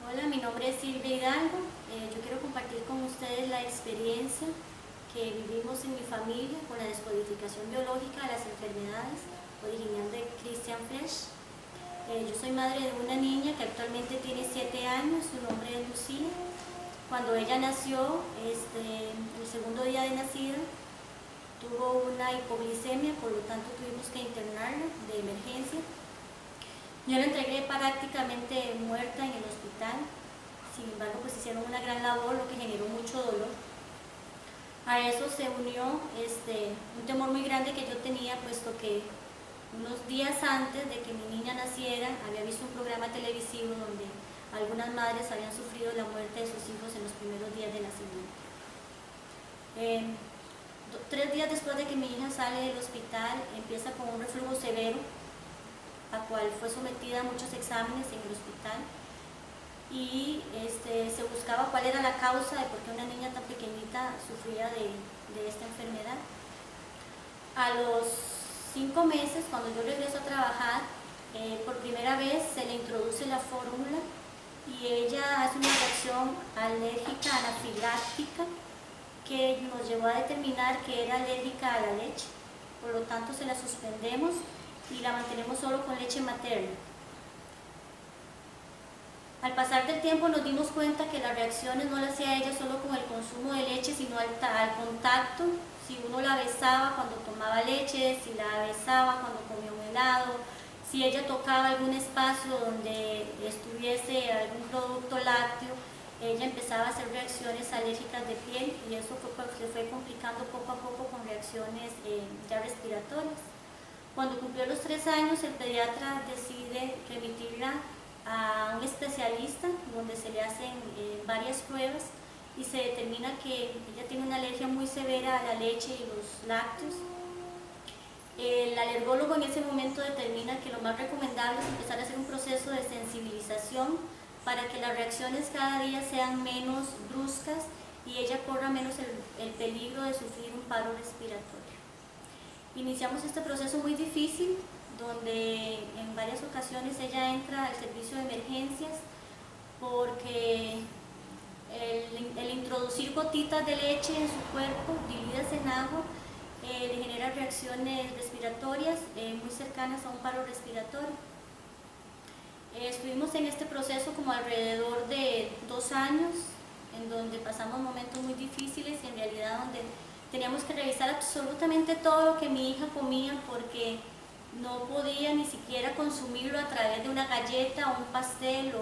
Hola, mi nombre es Silvia Hidalgo. Yo quiero compartir con ustedes la experiencia que vivimos en mi familia con la descodificación biológica de las enfermedades original de Christian Flesch. Yo soy madre de una niña que actualmente tiene 7 años, su nombre es Lucía. Cuando ella nació, el segundo día de nacida, tuvo una hipoglicemia, por lo tanto tuvimos que internarla de emergencia. Yo la entregué prácticamente muerta en el hospital, sin embargo pues hicieron una gran labor, lo que generó mucho dolor. A eso se unió un temor muy grande que yo tenía, puesto que unos días antes de que mi niña naciera había visto un programa televisivo donde algunas madres habían sufrido la muerte de sus hijos en los primeros días de nacimiento. 3 días después de que mi hija sale del hospital, empieza con un reflujo severo, a cual fue sometida a muchos exámenes en el hospital, y se buscaba cuál era la causa de por qué una niña tan pequeñita sufría de esta enfermedad. A los 5 meses, cuando yo regreso a trabajar, por primera vez se le introduce la fórmula y ella hace una reacción alérgica anafiláctica que nos llevó a determinar que era alérgica a la leche. Por lo tanto, se la suspendemos y la mantenemos solo con leche materna. Al pasar del tiempo nos dimos cuenta que las reacciones no las hacía ella solo con el consumo de leche, sino al contacto. Si uno la besaba cuando tomaba leche, si la besaba cuando comía un helado, si ella tocaba algún espacio donde estuviese algún producto lácteo, ella empezaba a hacer reacciones alérgicas de piel, y eso se fue complicando poco a poco con reacciones ya respiratorias. Cuando cumplió los 3 años, el pediatra decide remitirla a un especialista donde se le hacen varias pruebas y se determina que ella tiene una alergia muy severa a la leche y los lácteos. El alergólogo en ese momento determina que lo más recomendable es empezar a hacer un proceso de sensibilización para que las reacciones cada día sean menos bruscas y ella corra menos el peligro de sufrir un paro respiratorio. Iniciamos este proceso muy difícil, donde en varias ocasiones ella entra al servicio de emergencias porque el introducir gotitas de leche en su cuerpo diluidas en agua le genera reacciones respiratorias muy cercanas a un paro respiratorio. Estuvimos en este proceso como alrededor de 2 años, en donde pasamos momentos muy difíciles y en realidad donde teníamos que revisar absolutamente todo lo que mi hija comía, porque no podía ni siquiera consumirlo a través de una galleta o un pastel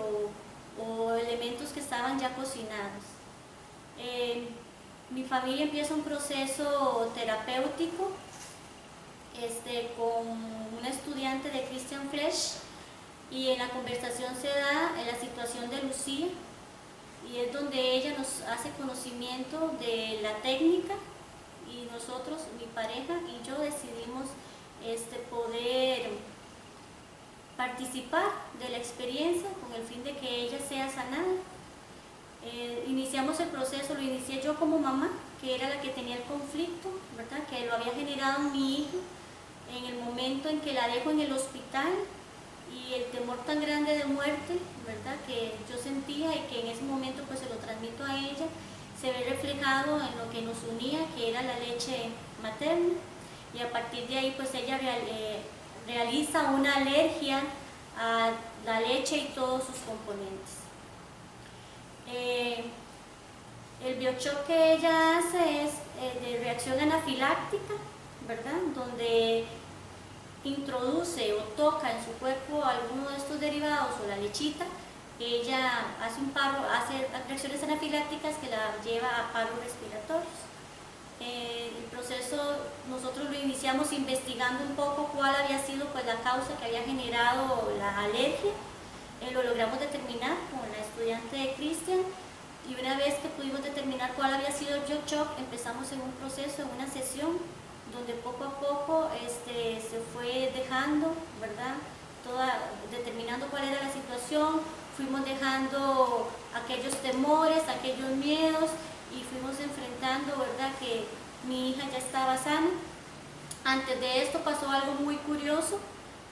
o elementos que estaban ya cocinados. Mi familia empieza un proceso terapéutico con una estudiante de Christian Flesch, y en la conversación se da la situación de Lucía, y es donde ella nos hace conocimiento de la técnica, y nosotros, mi pareja y yo, decidimos poder participar de la experiencia con el fin de que ella sea sanada. Iniciamos el proceso, lo inicié yo como mamá, que era la que tenía el conflicto, ¿verdad?, que lo había generado mi hija en el momento en que la dejo en el hospital, y el temor tan grande de muerte, ¿verdad?, que yo sentía y que en ese momento pues se lo transmito a ella, se ve reflejado en lo que nos unía, que era la leche materna, y a partir de ahí pues ella realiza una alergia a la leche y todos sus componentes. El biochoc que ella hace es de reacción anafiláctica, ¿verdad?, donde introduce o toca en su cuerpo alguno de estos derivados o la lechita, ella hace un paro, hace reacciones anafilácticas que la lleva a paros respiratorios. El proceso nosotros lo iniciamos investigando un poco cuál había sido pues la causa que había generado la alergia. Lo logramos determinar con la estudiante de Christian, y una vez que pudimos determinar cuál había sido el biochoc, empezamos en un proceso, en una sesión, donde poco a poco se fue dejando, ¿verdad?, determinando cuál era la situación, fuimos dejando aquellos temores, aquellos miedos, y fuimos enfrentando, ¿verdad?, que mi hija ya estaba sana. Antes de esto pasó algo muy curioso.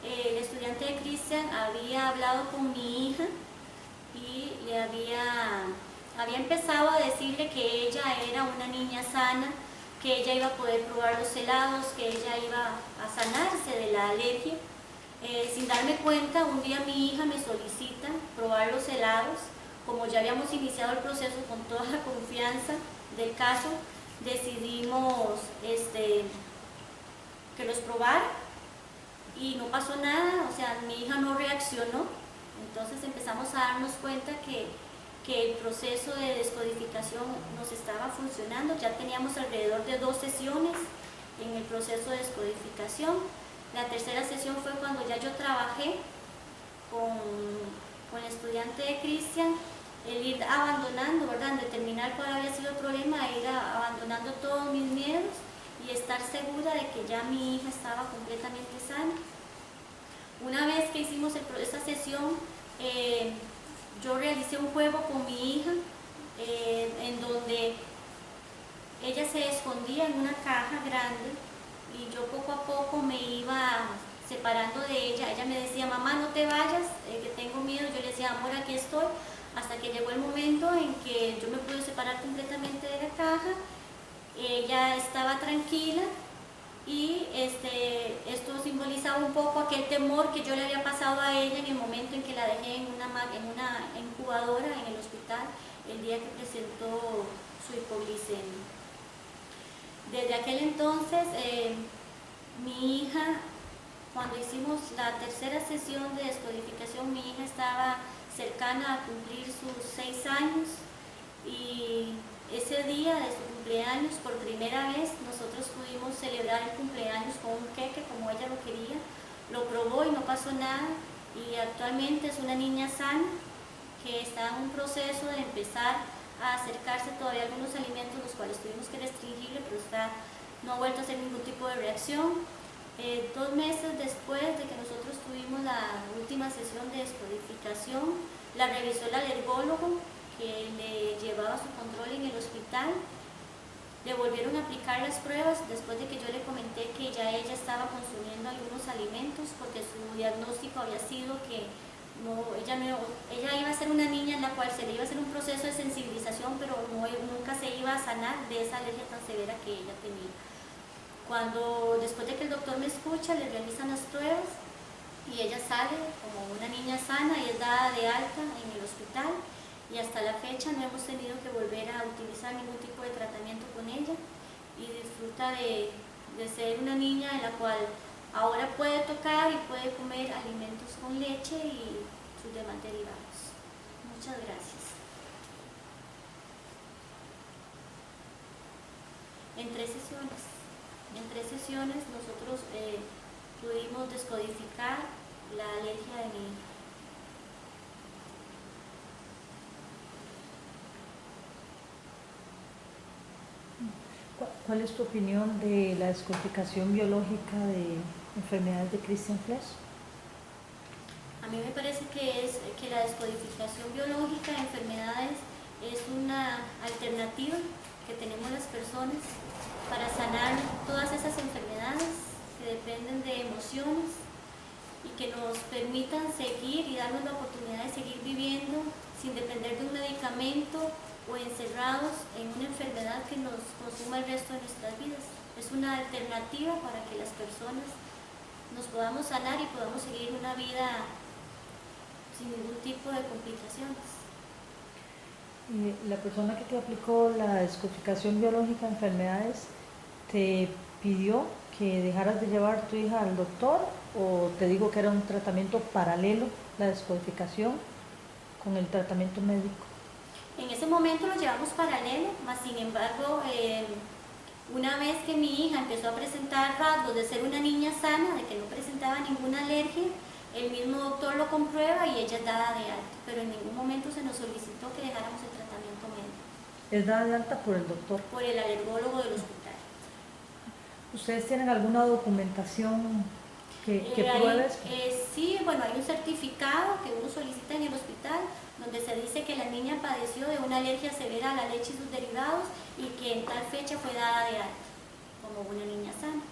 El estudiante de Christian había hablado con mi hija y le había había empezado a decirle que ella era una niña sana, que ella iba a poder probar los helados, que ella iba a sanarse de la alergia. Sin darme cuenta, un día mi hija me solicita probar los helados. Como ya habíamos iniciado el proceso con toda la confianza del caso, decidimos que los probara y no pasó nada, o sea, mi hija no reaccionó. Entonces empezamos a darnos cuenta que el proceso de descodificación nos estaba funcionando. Ya teníamos alrededor de 2 sesiones en el proceso de descodificación. La tercera sesión fue cuando ya yo trabajé con el estudiante de Cristian, el ir abandonando, ¿verdad?, en determinar cuál había sido el problema, ir abandonando todos mis miedos y estar segura de que ya mi hija estaba completamente sana. Una vez que hicimos esa sesión, yo realicé un juego con mi hija en donde ella se escondía en una caja grande y yo poco a poco me iba separando de ella. Ella me decía, mamá, no te vayas, que tengo miedo. Yo le decía, amor, aquí estoy, hasta que llegó el momento en que yo me pude separar completamente de la caja. Ella estaba tranquila y esto simbolizaba un poco aquel temor que yo le había pasado a ella en el momento en que la dejé en una incubadora en el hospital el día que presentó su hipoglicemia. Desde aquel entonces, mi hija, cuando hicimos la tercera sesión de descodificación, mi hija estaba cercana a cumplir sus 6 años y ese día de su cumpleaños, por primera vez, nosotros pudimos celebrar el cumpleaños con un queque como ella lo quería. Lo probó y no pasó nada y actualmente es una niña sana que está en un proceso de empezar a acercarse todavía a algunos alimentos los cuales tuvimos que restringirle, pero no ha vuelto a hacer ningún tipo de reacción. 2 meses después de que nosotros tuvimos la última sesión de descodificación, la revisó el alergólogo que le llevaba su control en el hospital. Le volvieron a aplicar las pruebas después de que yo le comenté que ya ella estaba consumiendo algunos alimentos, porque su diagnóstico había sido que ella iba a ser una niña en la cual se le iba a hacer un proceso de sensibilización, pero nunca se iba a sanar de esa alergia tan severa que ella tenía. Después de que el doctor me escucha, le realizan las pruebas y ella sale como una niña sana y es dada de alta en el hospital, y hasta la fecha no hemos tenido que volver a utilizar ningún tipo de tratamiento con ella y disfruta de ser una niña en la cual ahora puede tocar y puede comer alimentos con leche y sus demás derivados. Muchas gracias. En 3 sesiones nosotros pudimos descodificar la alergia de mi hija. ¿Cuál es tu opinión de la descodificación biológica de enfermedades de Christian Flesch? A mí me parece que la descodificación biológica de enfermedades es una alternativa que tenemos las personas para sanar todas esas enfermedades que dependen de emociones y que nos permitan seguir y darnos la oportunidad de seguir viviendo sin depender de un medicamento o encerrados en una enfermedad que nos consuma el resto de nuestras vidas. Es una alternativa para que las personas nos podamos sanar y podamos seguir una vida sin ningún tipo de complicaciones. La persona que te aplicó la descodificación biológica de enfermedades te pidió que dejaras de llevar a tu hija al doctor, o te digo que era un tratamiento paralelo, la descodificación, con el tratamiento médico. En ese momento lo llevamos paralelo, mas sin embargo, una vez que mi hija empezó a presentar rasgos de ser una niña sana, de que no presentaba ninguna alergia, el mismo doctor lo comprueba y ella es dada de alta, pero en ningún momento se nos solicitó que dejáramos el tratamiento médico. ¿Es dada de alta por el doctor? Por el alergólogo del hospital. ¿Ustedes tienen alguna documentación que pruebe esto? Sí, bueno, hay un certificado que uno solicita en el hospital donde se dice que la niña padeció de una alergia severa a la leche y sus derivados y que en tal fecha fue dada de alta como una niña sana.